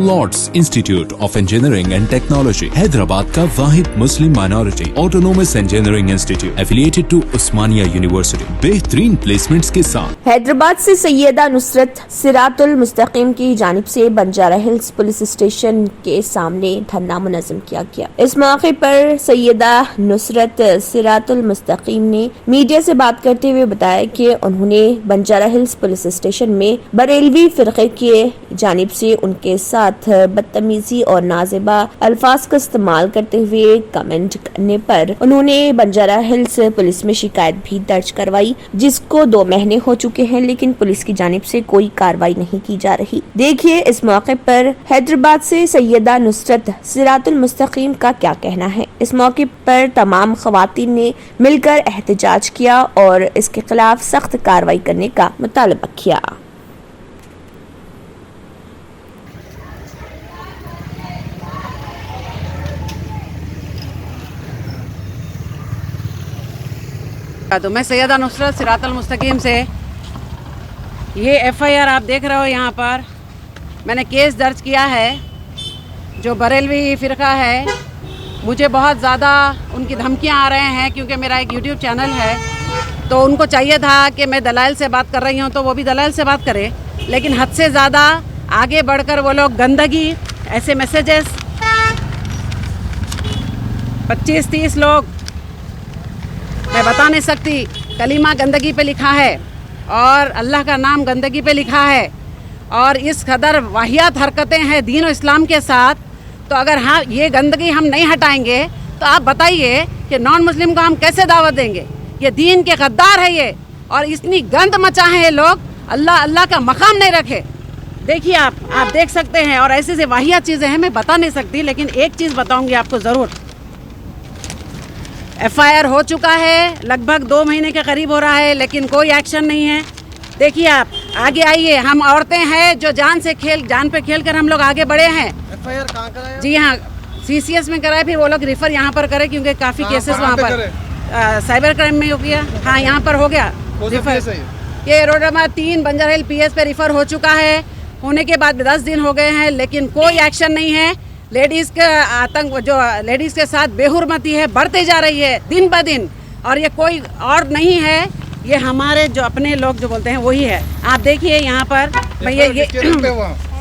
Lord's Institute of Engineering and Technology Hyderabad का वाहिद Muslim minority autonomous engineering institute affiliated to Osmania university बेहतरीन placements के साथ। हैदराबाद से सैयदा नुसरत सिरातुल मुस्तकीम की जानिब से बंजारा हिल्स पुलिस स्टेशन के सामने धरना मुनज़्ज़म किया गया। इस मौके पर सैयदा नुसरत सिरातुल मुस्तकीम ने मीडिया से बात करते हुए बताया कि उन्होंने बंजारा हिल्स पुलिस स्टेशन में बरेलवी फिरके की जानिब से उनके साथ बदतमीजी और नाज़िबा अल्फाज का इस्तेमाल करते हुए कमेंट करने पर उन्होंने बंजारा हिल्स पुलिस में शिकायत भी दर्ज करवाई, जिसको 2 महीने हो चुके हैं, लेकिन पुलिस की जानिब से कोई कार्रवाई नहीं की जा रही। देखिए इस मौके पर हैदराबाद से सैयदा नुसरत सिरातुल मुस्तकीम का क्या कहना है। इस मौके पर तमाम खवातीन ने मिलकर एहतजाज किया और इसके खिलाफ सख्त कार्रवाई करने का मुतालबा किया। तो मैं सैयदा नुसरत सिरातुल मुस्तकीम से ये FIR आप देख रहे हो, यहाँ पर मैंने केस दर्ज किया है। जो बरेलवी फ़िरका है, मुझे बहुत ज़्यादा उनकी धमकियाँ आ रहे हैं, क्योंकि मेरा एक YouTube चैनल है, तो उनको चाहिए था कि मैं दलाइल से बात कर रही हूँ तो वो भी दलाइल से बात करें, लेकिन हद से ज़्यादा आगे बढ़कर वो लोग गंदगी, ऐसे मैसेजेस 25-30 लोग, मैं बता नहीं सकती, कलीमा गंदगी पे लिखा है और अल्लाह का नाम गंदगी पे लिखा है, और इस कदर वाहियात हरकतें हैं दीन और इस्लाम के साथ। तो अगर हाँ ये गंदगी हम नहीं हटाएंगे तो आप बताइए कि नॉन मुस्लिम को हम कैसे दावत देंगे। ये दीन के गद्दार है ये, और इतनी गंद मचा है ये लोग, अल्लाह अल्लाह का मकाम नहीं रखे। देखिए आप देख सकते हैं, और ऐसे वाहियात चीज़ें हैं, मैं बता नहीं सकती, लेकिन एक चीज़ बताऊँगी आपको ज़रूर। FIR हो चुका है, लगभग 2 महीने के करीब हो रहा है, लेकिन कोई एक्शन नहीं है। देखिए आप आगे आइए, हम औरतें हैं जो जान पे खेल कर हम लोग आगे बढ़े हैं। FIR कहाँ कराया? जी हाँ, CCS में कराए, फिर वो लोग रिफ़र यहाँ पर करे, क्योंकि काफ़ी केसेस वहाँ पर साइबर क्राइम में हो गया। हाँ, यहाँ पर हो गया रिफ़र। ये रोड नंबर 3 बंजारा हिल PS पे रिफ़र हो चुका है। होने के बाद 10 दिन हो गए हैं, लेकिन कोई एक्शन नहीं है। लेडीज़ का आतंक, जो लेडीज़ के साथ बेहुरमती है, बढ़ते जा रही है दिन ब दिन, और ये कोई और नहीं है, ये हमारे जो अपने लोग जो बोलते हैं वही है। आप देखिए यहाँ पर भैया, ये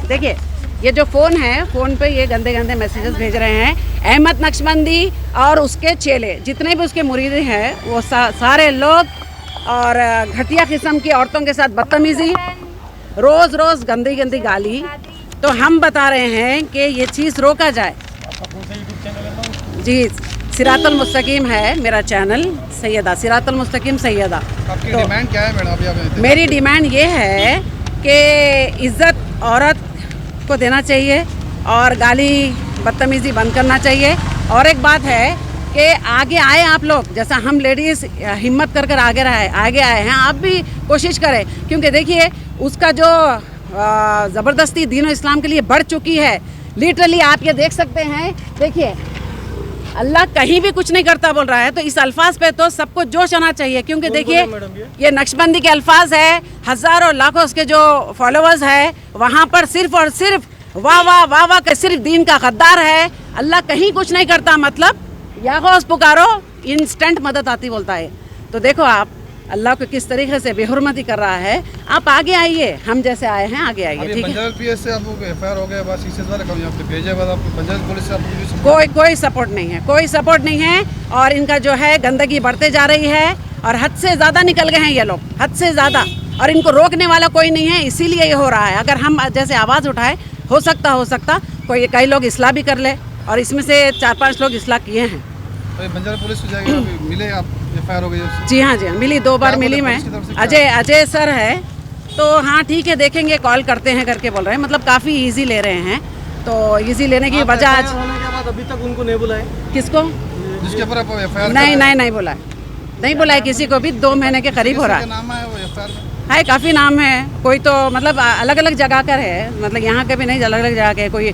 देखिए ये जो फ़ोन है, फ़ोन पे ये गंदे गंदे मैसेजेस भेज रहे हैं। अहमद नक्शबंदी और उसके चेले, जितने भी उसके मुरीद हैं, वो सारे लोग, और घटिया किस्म की औरतों के साथ बदतमीज़ी, रोज़ रोज़ गंदी गंदी गाली। तो हम बता रहे हैं कि ये चीज़ रोका जाए। जी, सिरातुल मुस्तकीम है मेरा चैनल, सैयदा सिरातुल मुस्तकीम सैयदा। आपकी डिमांड क्या है मैडम? मेरी डिमांड ये है कि इज़्ज़त औरत को देना चाहिए और गाली बदतमीज़ी बंद करना चाहिए। और एक बात है कि आगे आए आप लोग, जैसा हम लेडीज़ हिम्मत कर आगे आए हैं, आप भी कोशिश करें, क्योंकि देखिए उसका जो ज़बरदस्ती दीन और इस्लाम के लिए बढ़ चुकी है। लिटरली आप ये देख सकते हैं, देखिए अल्लाह कहीं भी कुछ नहीं करता बोल रहा है, तो इस अल्फाज पे तो सबको जोश आना चाहिए, क्योंकि देखिए ये नक्शबंदी के अल्फाज है, हज़ारों लाखों उसके जो फॉलोअर्स है, वहाँ पर सिर्फ और सिर्फ वाह वाह वाह वाह के सिर्फ दीन का गद्दार है। अल्लाह कहीं कुछ नहीं करता, मतलब या गौस पुकारो इंस्टेंट मदद आती बोलता है। तो देखो आप अल्लाह को किस तरीके से बेहुरमती कर रहा है। आप आगे आइए, हम जैसे आए हैं आगे आइए, ठीक है। PS से आपको FIR हो गया, बस CCS वाले कम आपने भेजे, बाद आपको पंजाब पुलिस से आपको कोई सपोर्ट नहीं है, कोई सपोर्ट नहीं है। और इनका जो है गंदगी बढ़ते जा रही है, और हद से ज़्यादा निकल गए हैं ये लोग, हद से ज़्यादा, और इनको रोकने वाला कोई नहीं है, इसीलिए ये हो रहा है। अगर हम जैसे आवाज़ उठाए, हो सकता कई लोग इस्लाह भी कर ले, और इसमें से 4-5 लोग इस्लाह किए हैं। बंजारा पुलिस से जाएगी, मिले आप? FIR हो गई? जी हाँ, मिली, 2 बार मिली मैं। अजय सर है, तो हाँ ठीक है, देखेंगे, कॉल करते हैं करके बोल रहे हैं, मतलब काफ़ी इजी ले रहे हैं। तो इजी लेने की वजह आज अभी तक उनको नहीं बुलाए? किसको? जिसके ऊपर आप FIR? नहीं बुलाए किसी को भी। 2 महीने के करीब हो रहा है। काफ़ी नाम है, कोई तो मतलब अलग अलग जगह का है, मतलब यहाँ के भी नहीं, अलग अलग जगह के, कोई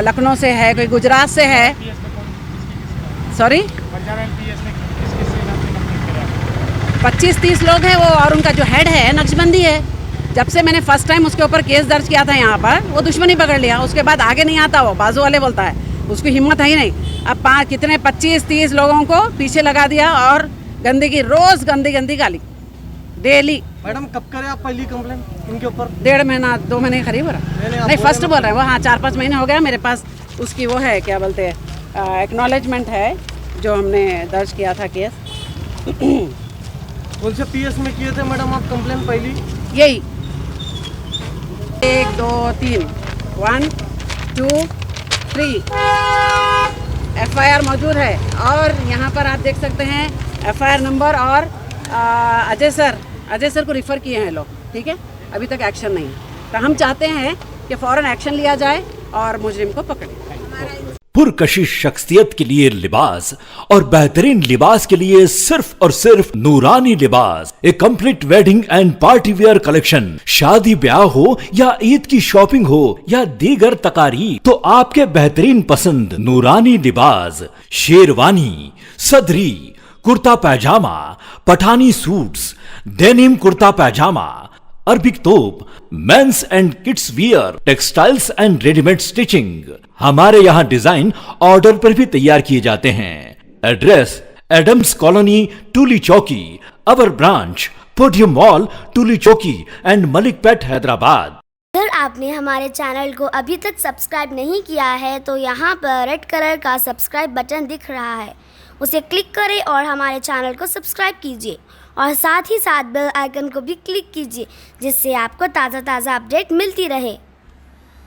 लखनऊ से है, कोई गुजरात से है। सॉरी, 25-30 लोग हैं वो, और उनका जो हेड है नक्शबंदी है। जब से मैंने फर्स्ट टाइम उसके ऊपर केस दर्ज किया था यहाँ पर, वो दुश्मनी पकड़ लिया, उसके बाद आगे नहीं आता, वो बाजू वाले बोलता है, उसकी हिम्मत है ही नहीं। अब 25-30 लोगों को पीछे लगा दिया और गंदगी, रोज गंदी गाली डेली। मैडम कब करे आप पहली कंप्लेन इनके ऊपर? 1.5 महीना 2 महीने के करीब हो रहा, नहीं फर्स्ट बोल रहे हैं वो। हाँ 4-5 महीने हो गया, मेरे पास उसकी वो है, क्या बोलते हैं, एक्नॉलेजमेंट है जो हमने दर्ज किया था केस। कौन से पीएस में किए थे मैडम आप कंप्लेन पहली? यही 1 2 3 1 2 3 FIR मौजूद है। और यहाँ पर आप देख सकते हैं FIR नंबर, और अजय सर को रिफ़र किए हैं लोग, ठीक है। अभी तक एक्शन नहीं है, तो हम चाहते हैं कि फ़ौरन एक्शन लिया जाए और मुजरिम को पकड़े। पुरकशिश शख्सियत के लिए लिबास और बेहतरीन लिबास के लिए सिर्फ और सिर्फ Noorani Libas, a complete wedding and party wear collection. शादी ब्याह हो या ईद की शॉपिंग हो या दीगर तकारीब, तो आपके बेहतरीन पसंद नूरानी लिबास, शेरवानी, सदरी, kurta pyjama, Pathani suits, denim kurta pyjama, Arabic तोप, men's and kids wear, textiles and readymade stitching. हमारे यहाँ डिजाइन ऑर्डर पर भी तैयार किए जाते हैं। एड्रेस एडम्स कॉलोनी, टूली चौकी, अवर ब्रांच पोडियम मॉल, टूली चौकी एंड मलिकपेट, हैदराबाद। अगर आपने हमारे चैनल को अभी तक सब्सक्राइब नहीं किया है तो यहाँ पर रेड कलर का सब्सक्राइब बटन दिख रहा है, उसे क्लिक करें और हमारे चैनल को सब्सक्राइब कीजिए और साथ ही साथ बेल आइकन को भी क्लिक कीजिए, जिससे आपको ताज़ा अपडेट मिलती रहे।